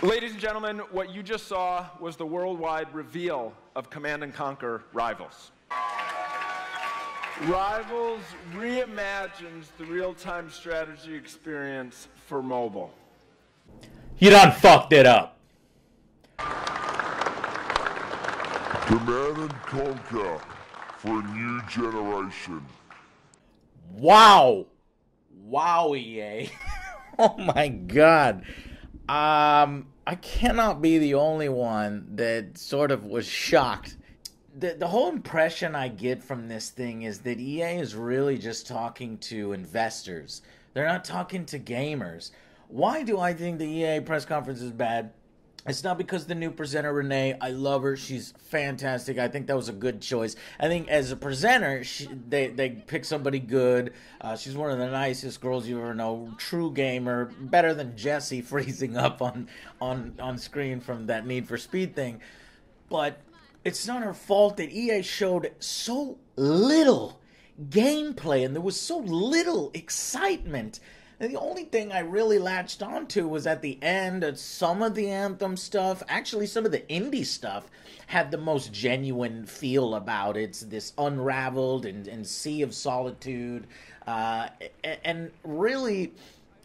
Ladies and gentlemen, what you just saw was the worldwide reveal of Command & Conquer Rivals. Rivals reimagines the real-time strategy experience for mobile. You done fucked it up. Command & Conquer for a new generation. Wow. Wow, EA. Oh my god. I cannot be the only one that sort of was shocked. The whole impression I get from this thing is that EA is really just talking to investors. They're not talking to gamers. Why do I think the EA press conference is bad? It's not because the new presenter, Renee, I love her. She's fantastic. I think that was a good choice. I think as a presenter, they picked somebody good. She's one of the nicest girls you ever know. True gamer. Better than Jesse freezing up on screen from that Need for Speed thing. But it's not her fault that EA showed so little gameplay and there was so little excitement. And the only thing I really latched onto was at the end, some of the Anthem stuff, actually some of the indie stuff, had the most genuine feel about it. It's this unraveled and sea of solitude. And really,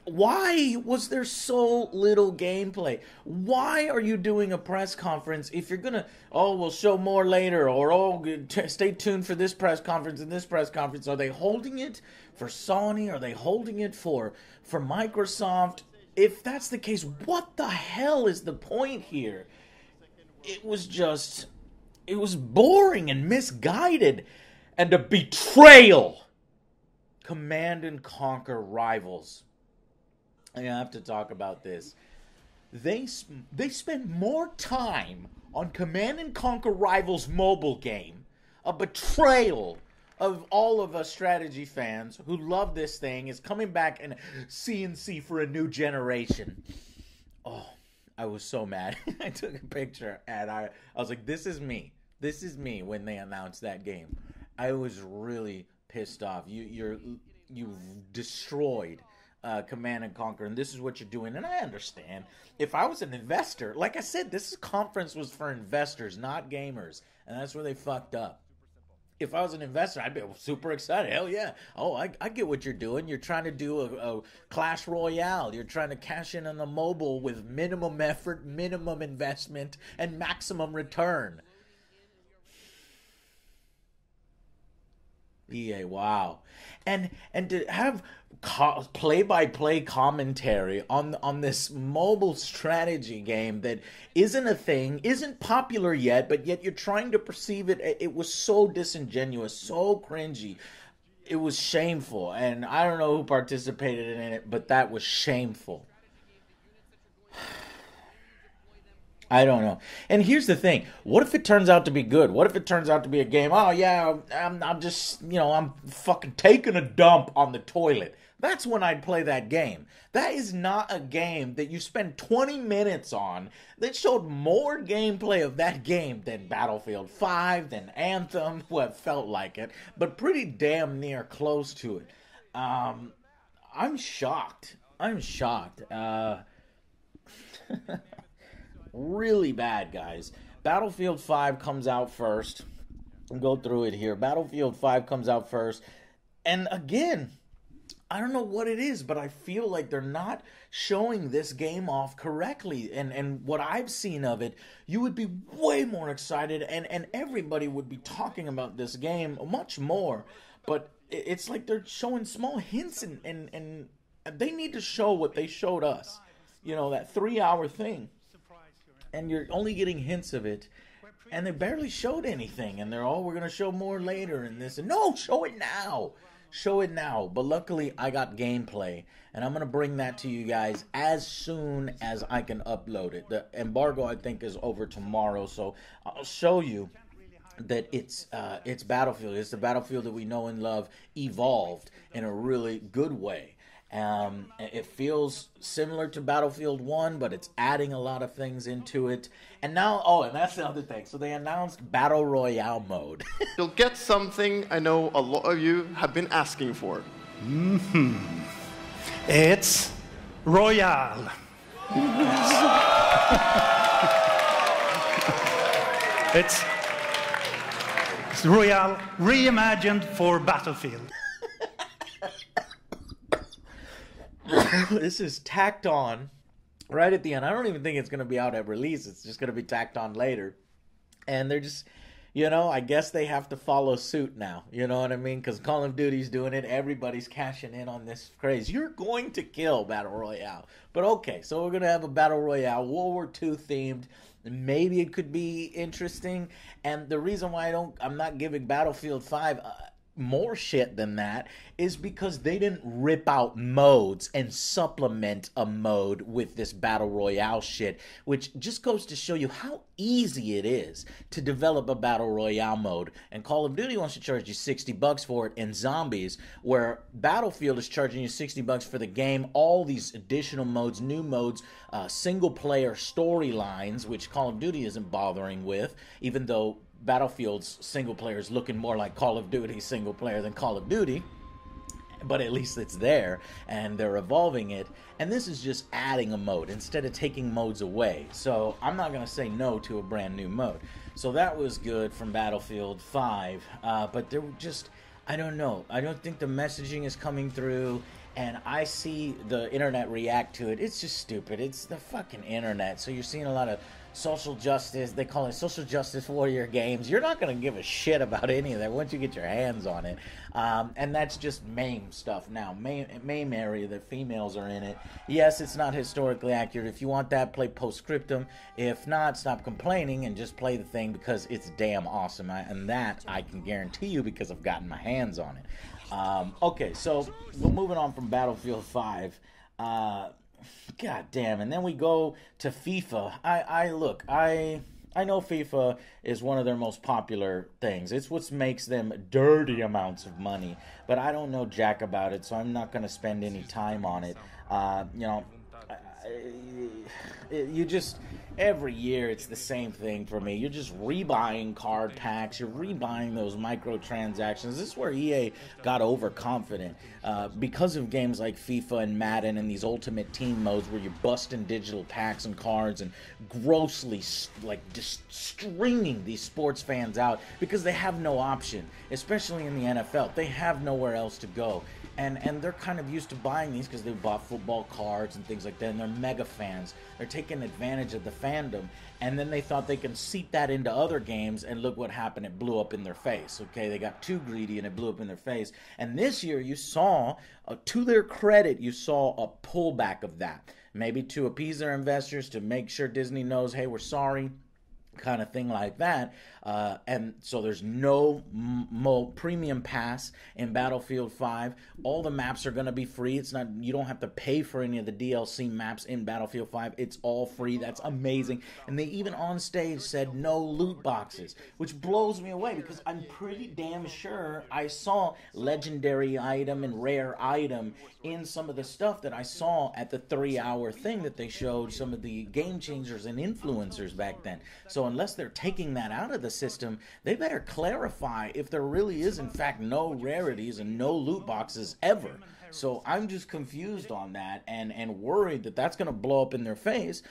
why was there so little gameplay? Why are you doing a press conference if you're going to, oh, we'll show more later, or stay tuned for this press conference and this press conference? Are they holding it for Sony? Are they holding it for Microsoft? If that's the case, what the hell is the point here? It was boring and misguided and a betrayal. Command & Conquer Rivals. I have to talk about this. They spend more time on Command & Conquer Rivals mobile game, a betrayal of all of us strategy fans who love this thing, is coming back and CNC for a new generation. Oh, I was so mad. I took a picture and I was like, this is me. This is me when they announced that game. I was really pissed off. You've destroyed Command & Conquer, and this is what you're doing. And I understand. If I was an investor, like I said, this conference was for investors, not gamers. And that's where they fucked up. If I was an investor, I'd be super excited. Hell yeah. Oh, I get what you're doing. You're trying to do a Clash Royale. You're trying to cash in on the mobile with minimum effort, minimum investment, and maximum return. EA, wow. And to have play-by-play commentary on this mobile strategy game that isn't a thing, isn't popular yet, but yet you're trying to perceive it. It was so disingenuous, so cringy. It was shameful, and I don't know who participated in it, but that was shameful. I don't know. And here's the thing. What if it turns out to be good? What if it turns out to be a game? Oh, yeah, I'm just, I'm fucking taking a dump on the toilet. That's when I'd play that game. That is not a game that you spend 20 minutes on that showed more gameplay of that game than Battlefield 5, than Anthem. Well, it felt like it, but pretty damn near close to it. I'm shocked. I'm shocked. Really bad, guys. Battlefield 5 comes out first. I'll go through it here. Battlefield 5 comes out first. And again, I don't know what it is, but I feel like they're not showing this game off correctly. And what I've seen of it, you would be way more excited, and everybody would be talking about this game much more. But it's like they're showing small hints, and they need to show what they showed us. That 3-hour thing. And you're only getting hints of it, and they barely showed anything, and we're going to show more later, and this, and no, show it now. Show it now. But luckily, I got gameplay, and I'm going to bring that to you guys as soon as I can upload it. The embargo, I think, is over tomorrow, so I'll show you that it's Battlefield. It's the Battlefield that we know and love, evolved in a really good way. It feels similar to Battlefield 1, but it's adding a lot of things into it. And now, and that's the other thing. So they announced Battle Royale mode. You'll get something I know a lot of you have been asking for. It's Royale. It's Royale reimagined for Battlefield. This is tacked on right at the end. I don't even think it's going to be out at release. It's just going to be tacked on later. And they're just, I guess they have to follow suit now. You know what I mean? Because Call of Duty's doing it. Everybody's cashing in on this craze. You're going to kill Battle Royale. But okay, so we're going to have a Battle Royale, World War II themed. Maybe it could be interesting. And the reason why I'm not giving Battlefield 5 more shit than that is because they didn't rip out modes and supplement a mode with this Battle Royale shit, which just goes to show you how easy it is to develop a Battle Royale mode. And Call of Duty wants to charge you $60 for it in Zombies, where Battlefield is charging you $60 for the game, all these additional modes, new modes, single-player storylines, which Call of Duty isn't bothering with, even though Battlefield's single player is looking more like Call of Duty single player than Call of Duty, but at least it's there and they're evolving it. And this is just adding a mode instead of taking modes away. So I'm not going to say no to a brand new mode. So that was good from Battlefield 5, but there were just, I don't know. I don't think the messaging is coming through. And I see the internet react to it. It's just stupid. It's the fucking internet. So you're seeing a lot of social justice. They call it social justice warrior games. You're not going to give a shit about any of that once you get your hands on it. And that's just MAME stuff now. MAME area that females are in it. Yes, it's not historically accurate. If you want that, play Postscriptum. If not, stop complaining and just play the thing because it's damn awesome. And that I can guarantee you because I've gotten my hands on it. Okay, so we're moving on from Battlefield 5. God damn, and then we go to FIFA. I know FIFA is one of their most popular things. It's what makes them dirty amounts of money, but I don't know jack about it, so I'm not going to spend any time on it. You just, every year it's the same thing for me. You're just rebuying card packs. You're rebuying those microtransactions. This is where EA got overconfident because of games like FIFA and Madden and these Ultimate Team modes where you're busting digital packs and cards and grossly just stringing these sports fans out because they have no option, especially in the NFL. They have nowhere else to go. And they're kind of used to buying these because they bought football cards and things like that, and they're mega fans. They're taking advantage of the fandom, and then they thought they can seep that into other games, and look what happened. It blew up in their face, okay? They got too greedy, and it blew up in their face. And this year, you saw, to their credit, you saw a pullback of that. Maybe to appease their investors, to make sure Disney knows, hey, we're sorry, kind of thing like that. And so there's no premium pass in Battlefield 5. All the maps are going to be free. It's not, you don't have to pay for any of the DLC maps in Battlefield 5. It's all free. That's amazing. And they even on stage said no loot boxes, which blows me away because I'm pretty damn sure I saw legendary item and rare item in some of the stuff that I saw at the 3-hour thing that they showed some of the game changers and influencers back then. So unless they're taking that out of the system, they better clarify if there really is in fact no rarities and no loot boxes ever. So I'm just confused on that and worried that that's going to blow up in their face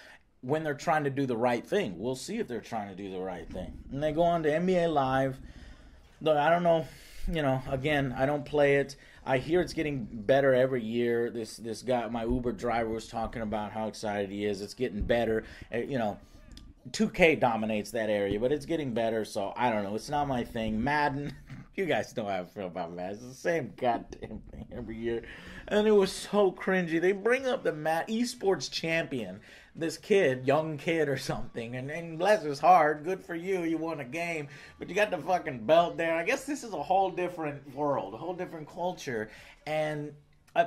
when they're trying to do the right thing. We'll see if they're trying to do the right thing. And they go on to NBA Live. Look, I don't know, again, I don't play it. I hear it's getting better every year. This guy, my Uber driver, was talking about how excited he is. It's getting better. 2K dominates that area, but it's getting better, so I don't know. It's not my thing. Madden, you guys know how I feel about Madden. It's the same goddamn thing every year. And it was so cringy. They bring up the esports champion, this kid, young kid or something, and bless his heart, good for you, you won a game, but you got the fucking belt there. I guess this is a whole different world, a whole different culture, and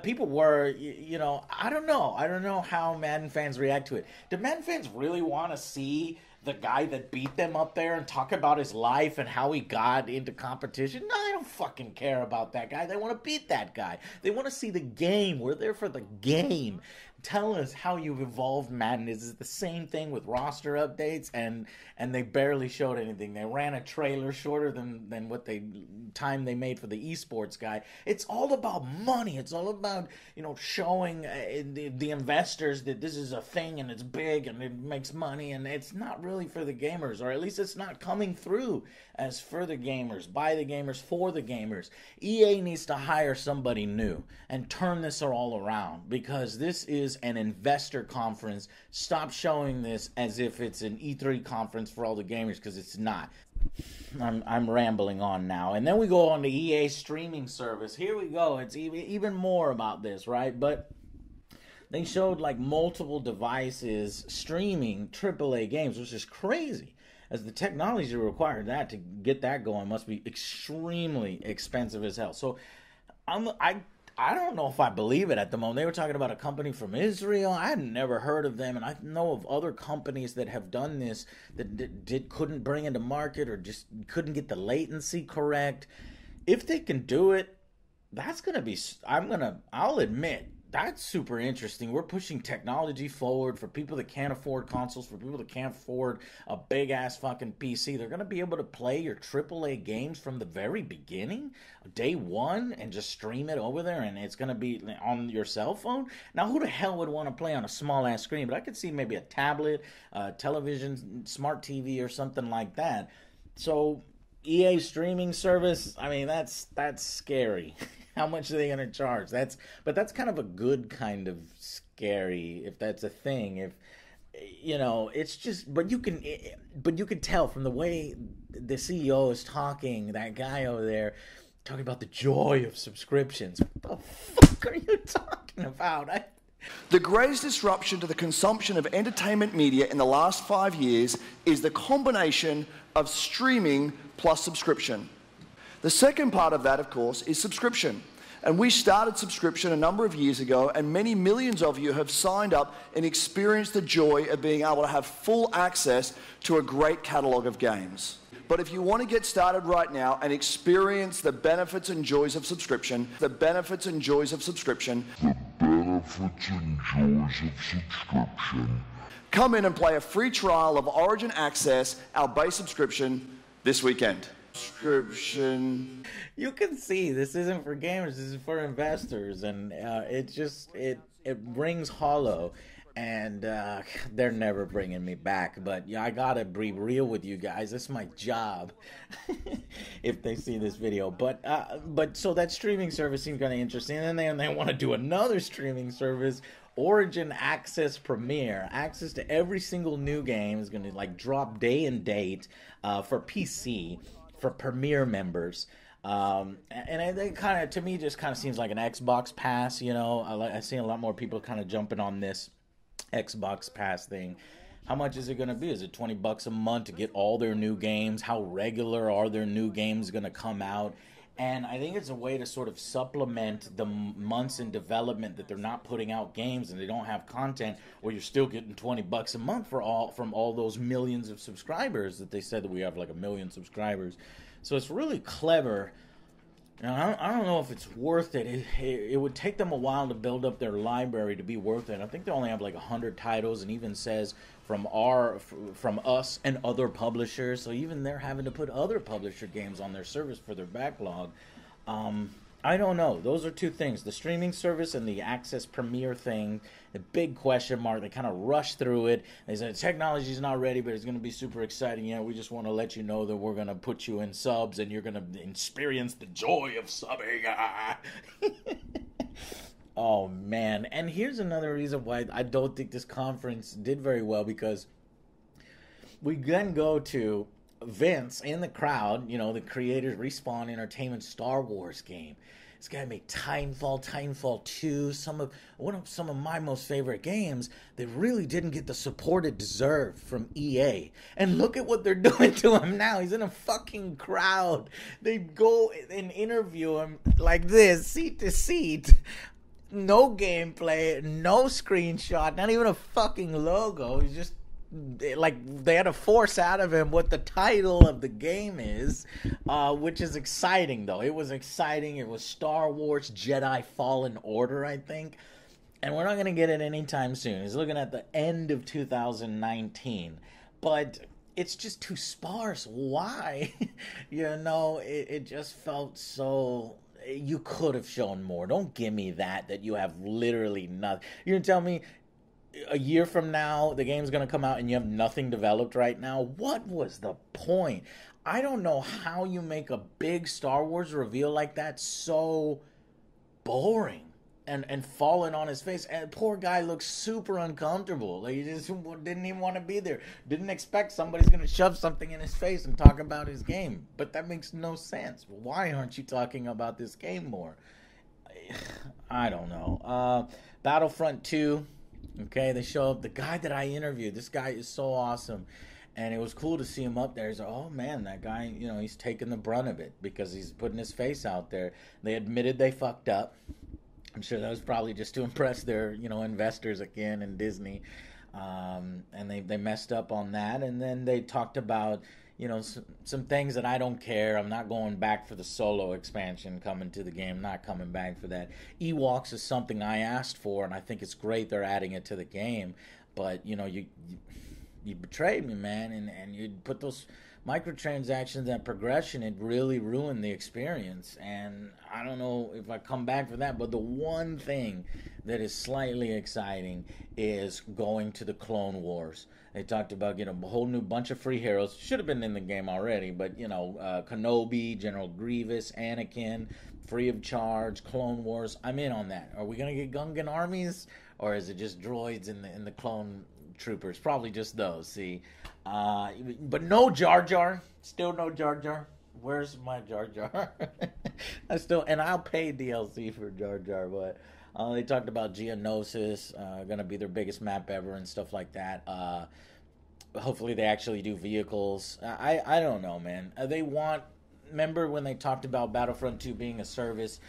people were, I don't know how Madden fans react to it. Do Madden fans really want to see the guy that beat them up there and talk about his life and how he got into competition? No, they don't fucking care about that guy. They want to beat that guy. They want to see the game. We're there for the game. Tell us how you've evolved, Madden. Is the same thing with roster updates, and they barely showed anything. They ran a trailer shorter than what time they made for the esports guy. It's all about money. It's all about, showing the investors that this is a thing and it's big and it makes money, and it's not really for the gamers, or at least it's not coming through as for the gamers, by the gamers, for the gamers. EA needs to hire somebody new and turn this all around, because this is an investor conference. Stop showing this as if it's an E3 conference for all the gamers, because it's not. I'm rambling on now. And then we go on to EA streaming service. Here we go. It's even more about this, right? But they showed like multiple devices streaming AAA games, which is crazy, as the technology required that to get that going must be extremely expensive as hell. So I don't know if I believe it at the moment. They were talking about a company from Israel. I had never heard of them, and I know of other companies that have done this that couldn't bring it to market, or just couldn't get the latency correct. If they can do it, that's going to be, I'll admit, that's super interesting. We're pushing technology forward for people that can't afford consoles, for people that can't afford a big-ass fucking PC. They're going to be able to play your AAA games from the very beginning, day one, and just stream it over there, and it's going to be on your cell phone. Now, who the hell would want to play on a small-ass screen? But I could see maybe a tablet, television, smart TV, or something like that. So, EA streaming service, I mean, that's scary. How much are they going to charge? That's kind of a good kind of scary, if that's a thing. If it's just, but you can tell from the way the CEO is talking, that guy over there talking about the joy of subscriptions. What the fuck are you talking about? The greatest disruption to the consumption of entertainment media in the last 5 years is the combination of streaming plus subscription. The second part of that, of course, is subscription. And we started subscription a number of years ago, and many millions of you have signed up and experienced the joy of being able to have full access to a great catalog of games. But if you want to get started right now and experience the benefits and joys of subscription, come in and play a free trial of Origin Access, our base subscription, this weekend. Subscription. You can see this isn't for gamers, this is for investors, and it rings hollow, and they're never bringing me back. But yeah, I gotta be real with you guys. It's my job. If they see this video, but so that streaming service seems kind of interesting, and then they want to do another streaming service. Origin Access Premier, access to every single new game is going to drop day and date for PC for Premier members. And it kind of, to me, just kind of seems like an Xbox Pass. I see a lot more people kind of jumping on this Xbox Pass thing. How much is it going to be? Is it $20 a month to get all their new games? How regular are their new games going to come out? And I think it's a way to sort of supplement the months in development that they're not putting out games and they don't have content, where you're still getting $20 a month from all those millions of subscribers that they said that we have 1 million subscribers. So it's really clever. And I don't know if it's worth it. It would take them a while to build up their library to be worth it. I think they only have 100 titles, and even says from us and other publishers. So even they're having to put other publisher games on their service for their backlog. I don't know. Those are two things. The streaming service and the Access Premier thing, the big question mark. They kind of rushed through it. They said technology's not ready, but it's going to be super exciting. Yeah, we just want to let you know that we're going to put you in subs and you're going to experience the joy of subbing. Oh, man. And here's another reason why I don't think this conference did very well, because we then go to Vince in the crowd, the creators, Respawn Entertainment Star Wars game. This guy made Titanfall 2, some of my most favorite games that really didn't get the support it deserved from EA. And look at what they're doing to him now. He's in a fucking crowd. They go and interview him like this, seat to seat. No gameplay, no screenshot, not even a fucking logo. He's just they had to force out of him what the title of the game is, which is exciting, though. It was exciting. It was Star Wars Jedi Fallen Order, I think. And we're not going to get it anytime soon. He's looking at the end of 2019. But it's just too sparse. Why? It just felt so... You could have shown more. Don't give me that you have literally nothing. You're going to tell me a year from now the game's going to come out and you have nothing developed right now? What was the point? I don't know how you make a big Star Wars reveal like that so boring. And falling on his face. And poor guy looks super uncomfortable. Like, he just didn't even want to be there. Didn't expect somebody's going to shove something in his face and talk about his game. But that makes no sense. Why aren't you talking about this game more? I don't know. Battlefront 2. Okay, they show up. The guy that I interviewed, this guy is so awesome. And it was cool to see him up there. He's like, oh, man, that guy, he's taking the brunt of it because he's putting his face out there. They admitted they fucked up. I'm sure that was probably just to impress their, investors again in Disney. And they messed up on that. And then they talked about, some things that I don't care. I'm not going back for the solo expansion coming to the game. Not coming back for that. Ewoks is something I asked for, and I think it's great they're adding it to the game. But, you betrayed me, man. And you put those microtransactions and progression, it really ruined the experience. And I don't know if I come back for that, but the one thing that is slightly exciting is going to the Clone Wars. They talked about getting a whole new bunch of free heroes. Should have been in the game already, but Kenobi, General Grievous, Anakin, free of charge, Clone Wars. I'm in on that. Are we gonna get Gungan armies, or is it just droids in the clone troopers? Probably just those. See. But no Jar Jar. Still no Jar Jar. Where's my Jar Jar? I'll pay DLC for Jar Jar, but they talked about Geonosis, gonna be their biggest map ever and stuff like that. Hopefully they actually do vehicles. I don't know, man. Remember when they talked about Battlefront 2 being a service,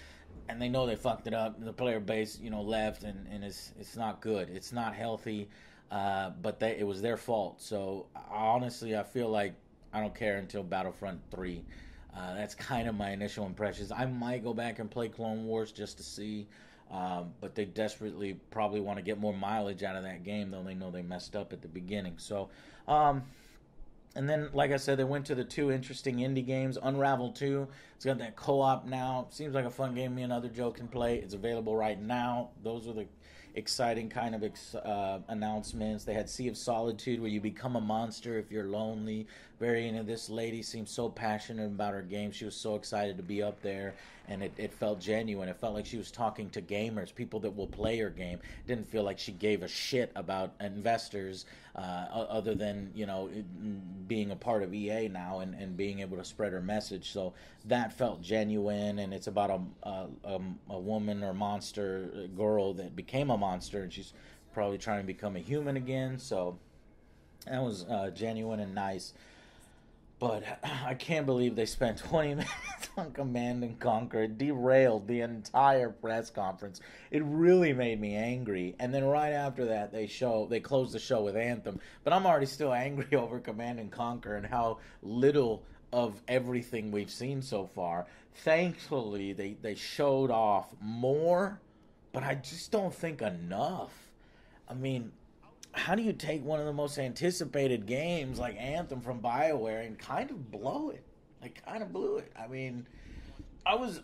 and they know they fucked it up, the player base, left, and it's not good. It's not healthy. But it was their fault. So honestly, I feel like I don't care until Battlefront 3. That's kind of my initial impressions. I might go back and play Clone Wars just to see. But they desperately probably want to get more mileage out of that game, though they know they messed up at the beginning. So, and then, like I said, they went to the two interesting indie games. Unravel 2, it's got that co-op now. Seems like a fun game me and other Joe can play. It's available right now. Those are the exciting kind of announcements. They had Sea of Solitude, where you become a monster if you're lonely. Very into this lady. Seemed so passionate about her game. She was so excited to be up there, and it felt genuine. It felt like she was talking to gamers, people that will play her game. It didn't feel like she gave a shit about investors, other than being a part of EA now and being able to spread her message. So that felt genuine, and it's about a woman or monster girl that became a monster, and she's probably trying to become a human again. So that was genuine and nice. But I can't believe they spent 20 minutes on Command & Conquer. It derailed the entire press conference. It really made me angry. And then right after that, they closed the show with Anthem. But I'm already still angry over Command & Conquer and how little of everything we've seen so far. Thankfully, they showed off more, but I just don't think enough. I mean, how do you take one of the most anticipated games like Anthem from BioWare and kind of blow it? Kind of blew it. I mean, I was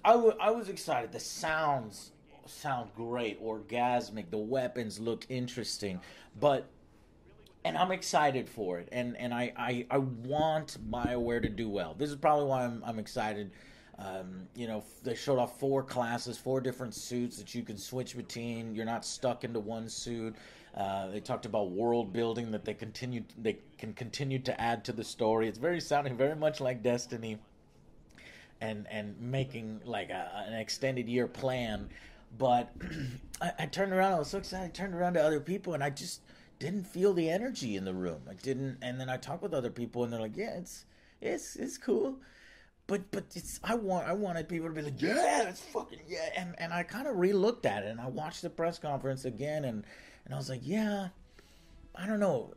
excited. The sounds sound great, orgasmic. The weapons look interesting, and I'm excited for it. And I want BioWare to do well. This is probably why I'm excited. They showed off 4 classes, 4 different suits that you can switch between. You're not stuck into one suit. They talked about world building that they can continue to add to the story. It's sounding very much like Destiny, and making like an extended year plan. But I turned around. I was so excited. I turned around to other people, and I just didn't feel the energy in the room. I didn't. And then I talked with other people, and they're like, "Yeah, it's cool." But I wanted people to be like, yeah, it's fucking yeah. And I kind of re-looked at it, and I watched the press conference again, and I was like, yeah, I don't know.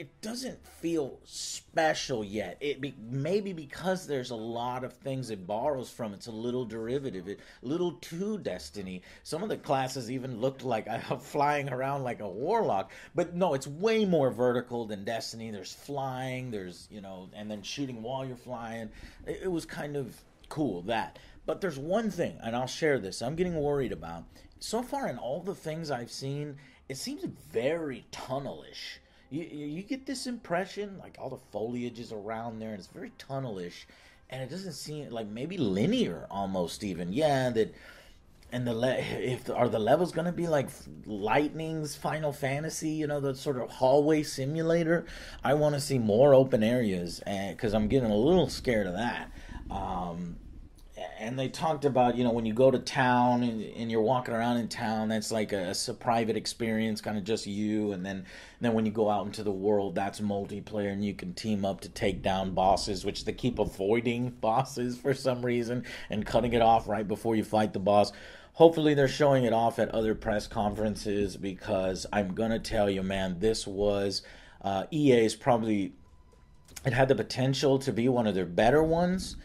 it doesn't feel special yet. Maybe because there's a lot of things it borrows from. It's a little derivative, a little too Destiny. Some of the classes even looked like I'm flying around like a warlock. But no, it's way more vertical than Destiny. There's flying, there's, and then shooting while you're flying. It was kind of cool, that. But there's one thing, and I'll share this, I'm getting worried about. So far in all the things I've seen, it seems very tunnelish. You get this impression, like all the foliage is around there, and it's very tunnelish, and it doesn't seem like maybe linear almost even. Yeah, that, and are the levels going to be like Lightning's Final Fantasy, the sort of hallway simulator? I want to see more open areas, because I'm getting a little scared of that. And they talked about, when you go to town and you're walking around in town, that's like a private experience, kind of just you. And then when you go out into the world, that's multiplayer, and you can team up to take down bosses, which they keep avoiding bosses for some reason and cutting it off right before you fight the boss. Hopefully they're showing it off at other press conferences, because I'm going to tell you, man, this was EA's probably, it had the potential to be one of their better ones.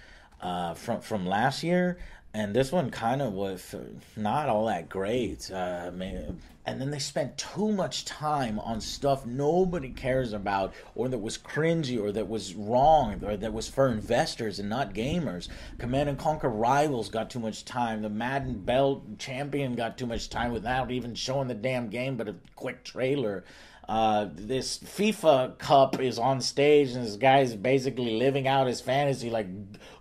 From last year, and this one kind of was not all that great. And then they spent too much time on stuff nobody cares about, or that was cringy, or that was wrong, or that was for investors and not gamers. Command & Conquer Rivals got too much time. The Madden Belt Champion got too much time without even showing the damn game, but a quick trailer. This FIFA Cup is on stage, and this guy's basically living out his fantasy, like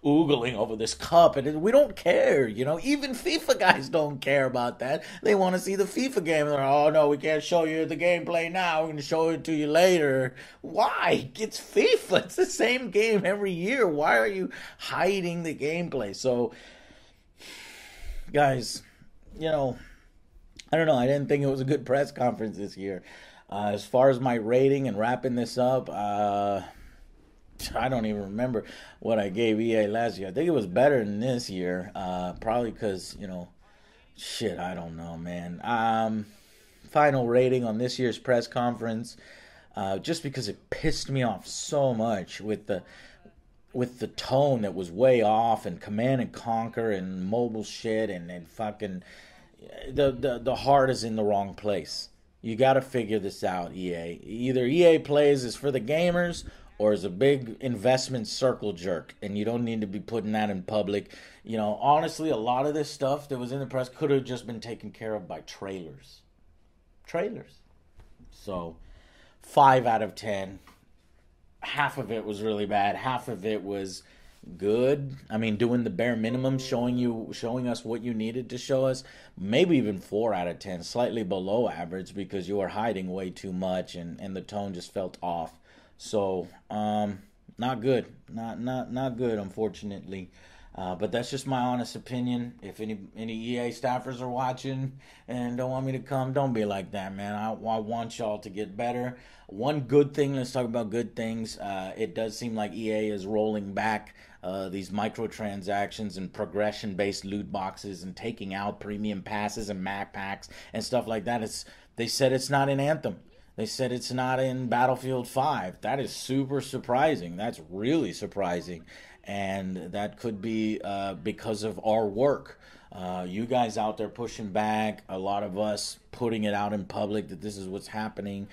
oogling over this cup, and we don't care, even FIFA guys don't care about that. They want to see the FIFA game. They're like, oh no, we can't show you the gameplay now, we're going to show it to you later. Why? It's FIFA. It's the same game every year. Why are you hiding the gameplay? So, guys, I don't know. I didn't think it was a good press conference this year. As far as my rating and wrapping this up, I don't even remember what I gave EA last year. I think it was better than this year, probably because, I don't know, man. Final rating on this year's press conference, just because it pissed me off so much with the tone that was way off, and Command & Conquer and mobile shit, and fucking the heart is in the wrong place. You got to figure this out, EA. Either EA Plays is for the gamers, or is a big investment circle jerk, and you don't need to be putting that in public. Honestly, a lot of this stuff that was in the press could have just been taken care of by trailers. So, 5 out of 10. Half of it was really bad. Half of it was good. I mean, doing the bare minimum, showing us what you needed to show us. Maybe even 4 out of 10, slightly below average, because you were hiding way too much, and the tone just felt off. So, not good. Not good, unfortunately. But that's just my honest opinion. If any EA staffers are watching and don't want me to come, don't be like that, man. I want y'all to get better. One good thing, let's talk about good things. It does seem like EA is rolling back these microtransactions and progression-based loot boxes, and taking out premium passes and map packs and stuff like that. They said it's not in Anthem. They said it's not in Battlefield 5. That is super surprising. That's really surprising. And that could be because of our work. You guys out there pushing back, a lot of us putting it out in public that this is what's happening.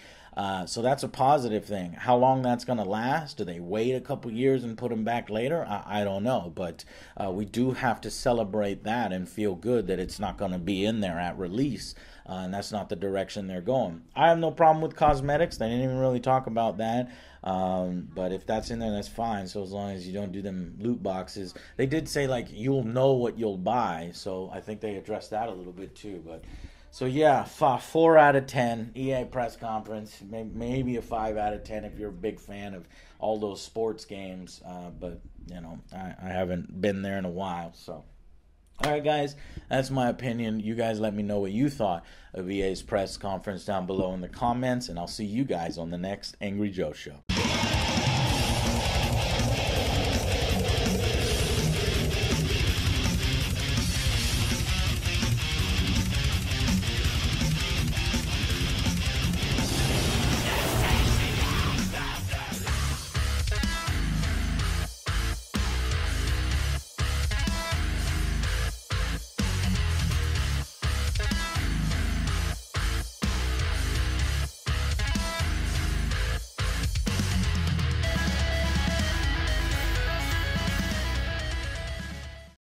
So that's a positive thing. How long that's going to last? Do they wait a couple years and put them back later? I don't know. But we do have to celebrate that and feel good that it's not going to be in there at release. And that's not the direction they're going. I have no problem with cosmetics. They didn't even really talk about that. But if that's in there, that's fine. So as long as you don't do them loot boxes. They did say, like, you'll know what you'll buy. So I think they addressed that a little bit too. But so yeah, 4 out of 10 EA press conference. Maybe a 5 out of 10 if you're a big fan of all those sports games. But I haven't been there in a while. So. All right, guys, that's my opinion. You guys let me know what you thought of EA's press conference down below in the comments, and I'll see you guys on the next Angry Joe Show.